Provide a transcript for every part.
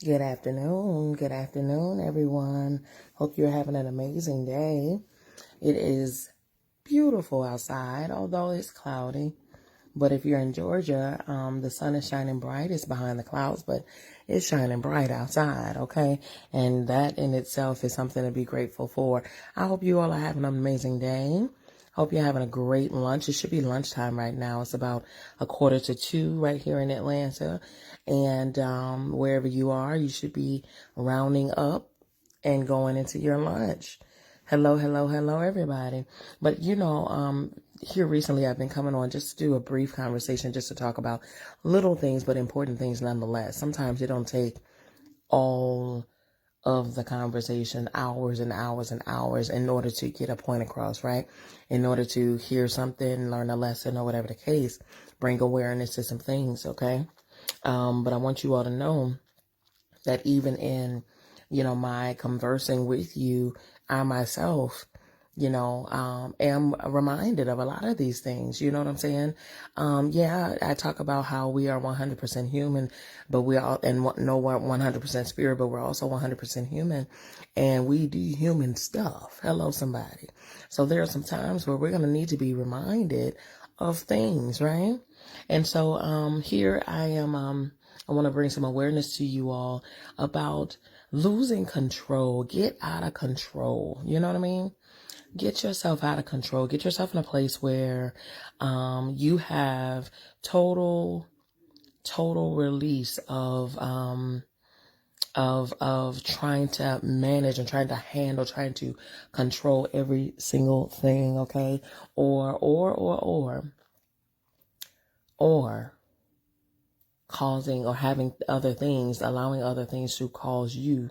Good afternoon, everyone. Hope you're having an amazing day. It is beautiful outside, although it's cloudy. But if you're in Georgia, the sun is shining bright. It's behind the clouds, but it's shining bright outside, okay? And that in itself is something to be grateful for. I hope you all are having an amazing day. Hope you're having a great lunch. It should be lunchtime right now. It's about 1:45 right here in Atlanta. And wherever you are, you should be rounding up and going into your lunch. Hello, everybody. But here recently I've been coming on just to do a brief conversation, just to talk about little things, but important things nonetheless. Sometimes it don't take all of the conversation, hours and hours and hours, in order to get a point across, right? In order to hear something, learn a lesson, or whatever the case, bring awareness to some things, okay? But I want you all to know that even in, my conversing with you, I myself, am reminded of a lot of these things. You know what I'm saying? I talk about how we are 100% human, but we are, and no, we're 100% spirit, but we're also 100% human, and we do human stuff. Hello, somebody. So there are some times where we're going to need to be reminded of things, right? And so, here I am, I want to bring some awareness to you all about losing control. Get out of control. You know what I mean? Get yourself out of control. Get yourself in a place where you have total release of trying to manage and trying to handle, trying to control every single thing, okay? Or causing or having other things, allowing other things to cause you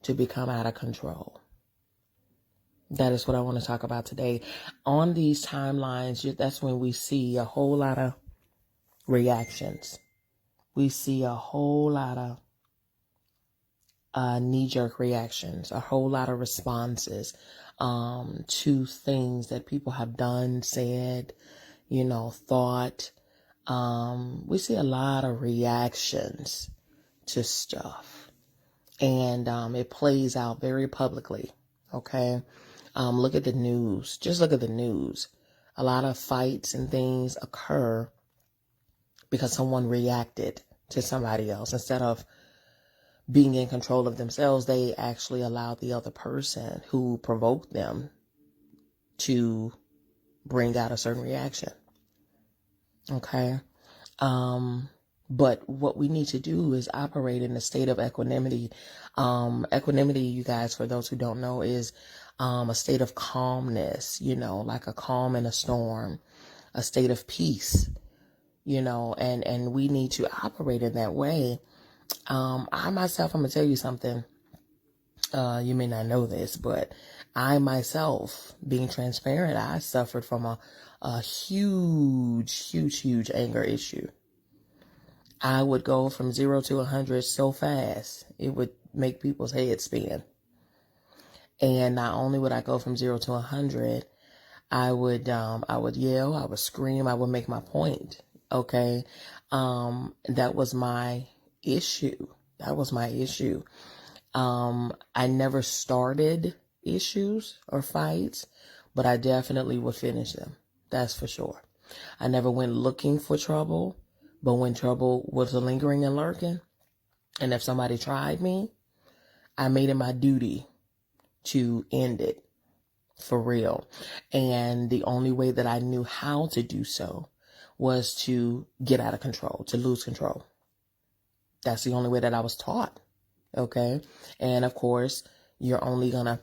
to become out of control. That is what I want to talk about today. On these timelines, that's when we see a whole lot of reactions. We see a whole lot of knee-jerk reactions, a whole lot of responses to things that people have done, said, thought. We see a lot of reactions to stuff, and it plays out very publicly, okay? Look at the news. Just look at the news. A lot of fights and things occur because someone reacted to somebody else. Instead of being in control of themselves, they actually allowed the other person who provoked them to bring out a certain reaction. Okay? But what we need to do is operate in a state of equanimity. Equanimity, you guys, for those who don't know, is a state of calmness, like a calm in a storm, a state of peace, and we need to operate in that way. I myself, I'm going to tell you something. You may not know this, but I myself, being transparent, I suffered from a huge anger issue. I would go from 0 to 100 so fast, it would make people's heads spin. And not only would I go from 0 to 100, I would yell, I would scream, I would make my point. Okay. That was my issue. I never started issues or fights, but I definitely would finish them. That's for sure. I never went looking for trouble, but when trouble was lingering and lurking, and if somebody tried me, I made it my duty to end it for real. And the only way that I knew how to do so was to get out of control, to lose control. That's the only way that I was taught. Okay. And of course, you're only going to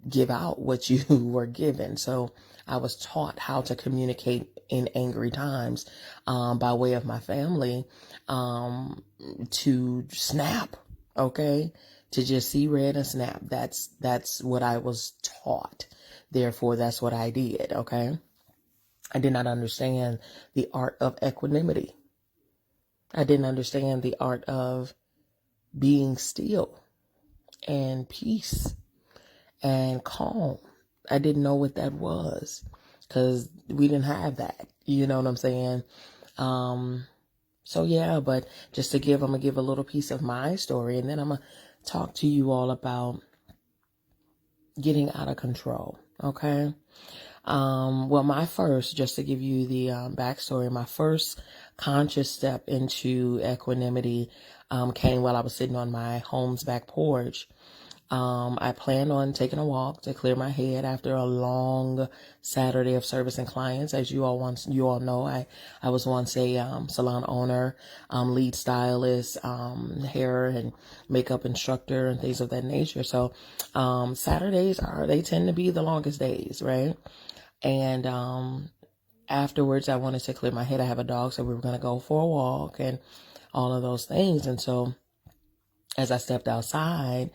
give out what you were given. So I was taught how to communicate in angry times by way of my family, to snap. Okay. To just see red and snap. That's what I was taught. Therefore, that's what I did. Okay. I did not understand the art of equanimity. I didn't understand the art of being still and peace and calm. I didn't know what that was because we didn't have that. You know what I'm saying? So yeah, but I'm gonna give a little piece of my story, and then I'm gonna talk to you all about getting out of control. Okay. Well, just to give you the backstory, my first conscious step into equanimity came while I was sitting on my home's back porch. I planned on taking a walk to clear my head after a long Saturday of servicing clients. As you all know, I was once a salon owner, lead stylist, hair and makeup instructor, and things of that nature. So Saturdays they tend to be the longest days, right? And afterwards, I wanted to clear my head. I have a dog, so we were going to go for a walk and all of those things. And so as I stepped outside,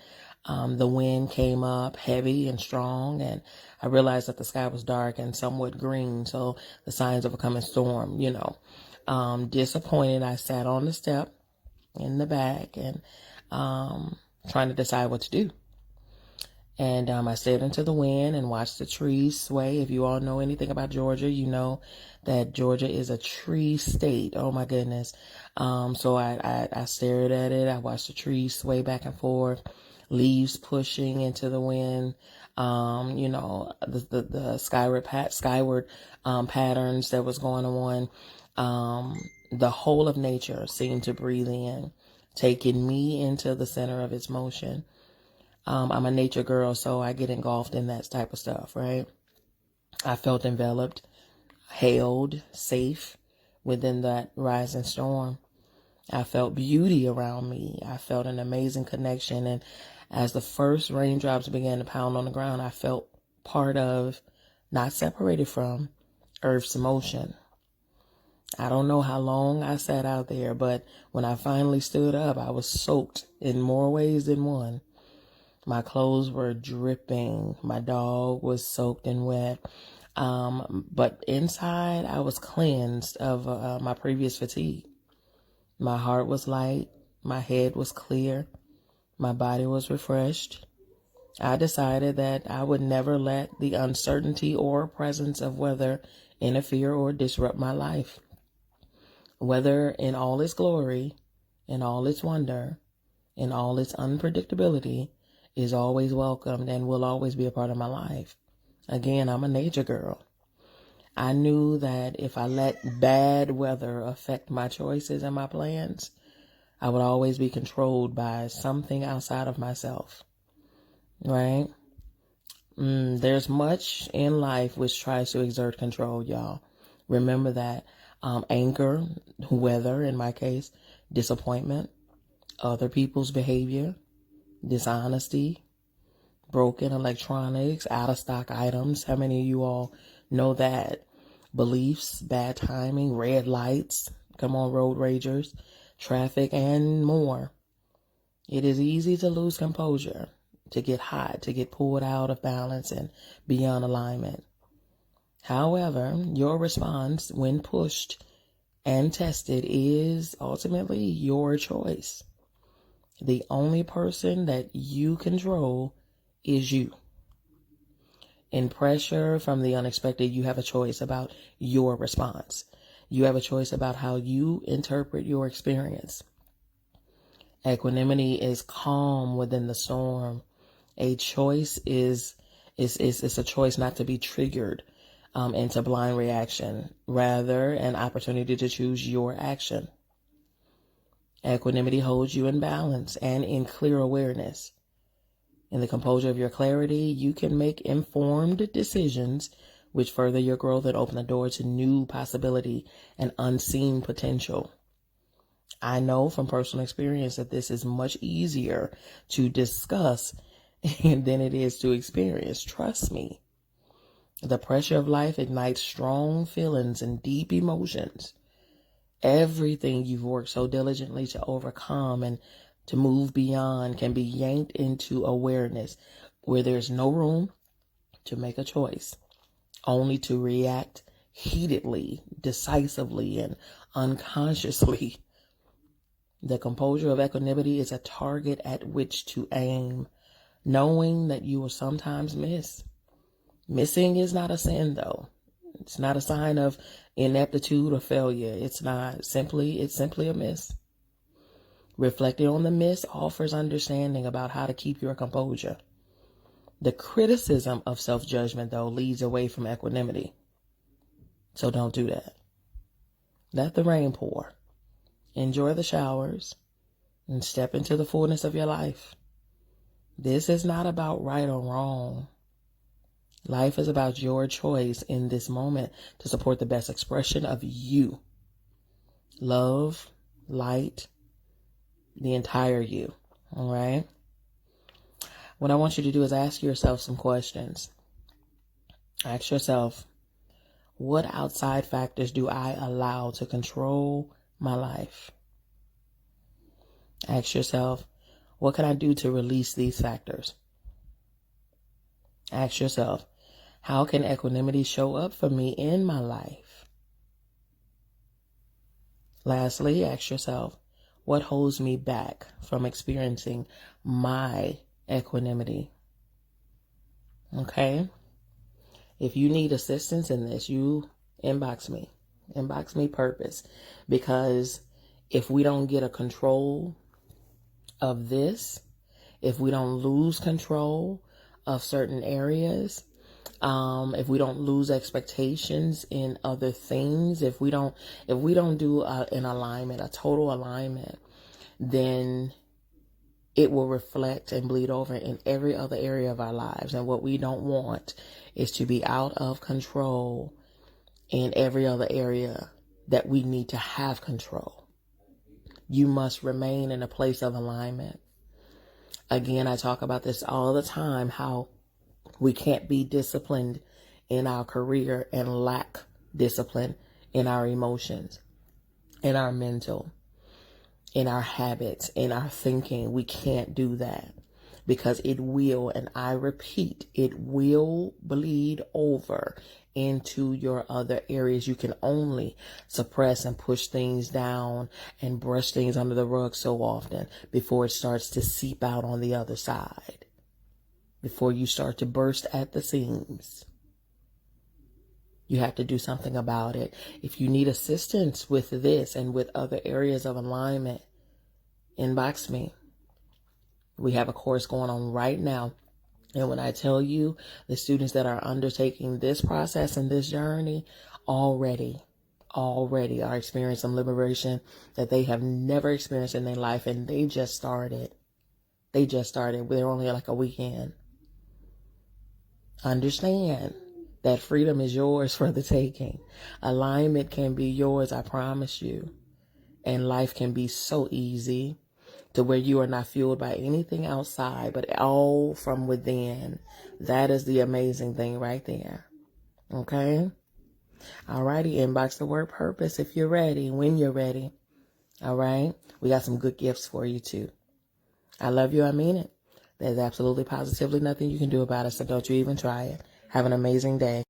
the wind came up heavy and strong, and I realized that the sky was dark and somewhat green, so the signs of a coming storm, Disappointed, I sat on the step in the back and trying to decide what to do. And I stared into the wind and watched the trees sway. If you all know anything about Georgia, you know that Georgia is a tree state. Oh my goodness. So I stared at it. I watched the trees sway back and forth, leaves pushing into the wind. The skyward patterns that was going on. The whole of nature seemed to breathe in, taking me into the center of its motion. I'm a nature girl, so I get engulfed in that type of stuff, right? I felt enveloped, held, safe within that rising storm. I felt beauty around me. I felt an amazing connection. And as the first raindrops began to pound on the ground, I felt part of, not separated from, Earth's motion. I don't know how long I sat out there, but when I finally stood up, I was soaked in more ways than one. My clothes were dripping. My dog was soaked and wet. But inside, I was cleansed of my previous fatigue. My heart was light. My head was clear. My body was refreshed. I decided that I would never let the uncertainty or presence of weather interfere or disrupt my life. Weather in all its glory, in all its wonder, in all its unpredictability, is always welcomed and will always be a part of my life. Again, I'm a nature girl. I knew that if I let bad weather affect my choices and my plans, I would always be controlled by something outside of myself, right? There's much in life which tries to exert control, y'all. Remember that. Anger, weather, in my case, disappointment, other people's behavior, dishonesty, broken electronics, out of stock items. How many of you all know that? Beliefs, bad timing, red lights, come on, road ragers, traffic, and more. It is easy to lose composure, to get hot, to get pulled out of balance and beyond alignment. However, your response when pushed and tested is ultimately your choice. The only person that you control is you. In pressure from the unexpected, you have a choice about your response. You have a choice about how you interpret your experience. Equanimity is calm within the storm. A choice is a choice not to be triggered into blind reaction, rather an opportunity to choose your action. Equanimity holds you in balance and in clear awareness. In the composure of your clarity, you can make informed decisions which further your growth and open the door to new possibility and unseen potential. I know from personal experience that this is much easier to discuss than it is to experience. Trust me. The pressure of life ignites strong feelings and deep emotions. Everything you've worked so diligently to overcome and to move beyond can be yanked into awareness where there's no room to make a choice, only to react heatedly, decisively, and unconsciously. The composure of equanimity is a target at which to aim, knowing that you will sometimes miss. Missing is not a sin, though. It's not a sign of ineptitude or failure. It's simply a miss. Reflecting on the miss offers understanding about how to keep your composure. The criticism of self-judgment, though, leads away from equanimity. So don't do that. Let the rain pour. Enjoy the showers and step into the fullness of your life. This is not about right or wrong. Life is about your choice in this moment to support the best expression of you. Love, light, the entire you. All right? What I want you to do is ask yourself some questions. Ask yourself, what outside factors do I allow to control my life? Ask yourself, what can I do to release these factors? Ask yourself, how can equanimity show up for me in my life? Lastly, ask yourself, what holds me back from experiencing my equanimity? Okay? If you need assistance in this, you inbox me. Inbox me purpose. Because if we don't get a control of this, if we don't lose control of certain areas, if we don't lose expectations in other things, if we don't do an alignment, a total alignment, then it will reflect and bleed over in every other area of our lives. And what we don't want is to be out of control in every other area that we need to have control. You must remain in a place of alignment. Again, I talk about this all the time, how we can't be disciplined in our career and lack discipline in our emotions, in our mental, in our habits, in our thinking. We can't do that because it will, and I repeat, it will bleed over into your other areas. You can only suppress and push things down and brush things under the rug so often before it starts to seep out on the other side, before you start to burst at the seams. You have to do something about it. If you need assistance with this and with other areas of alignment, inbox me. We have a course going on right now. And when I tell you, the students that are undertaking this process and this journey already are experiencing some liberation that they have never experienced in their life. And they just started. They're only like a weekend. Understand that freedom is yours for the taking. Alignment can be yours, I promise you. And life can be so easy to where you are not fueled by anything outside, but all from within. That is the amazing thing right there. Okay? Alrighty, inbox the word purpose if you're ready, when you're ready. All right? We got some good gifts for you too. I love you, I mean it. There's absolutely positively nothing you can do about it, so don't you even try it. Have an amazing day.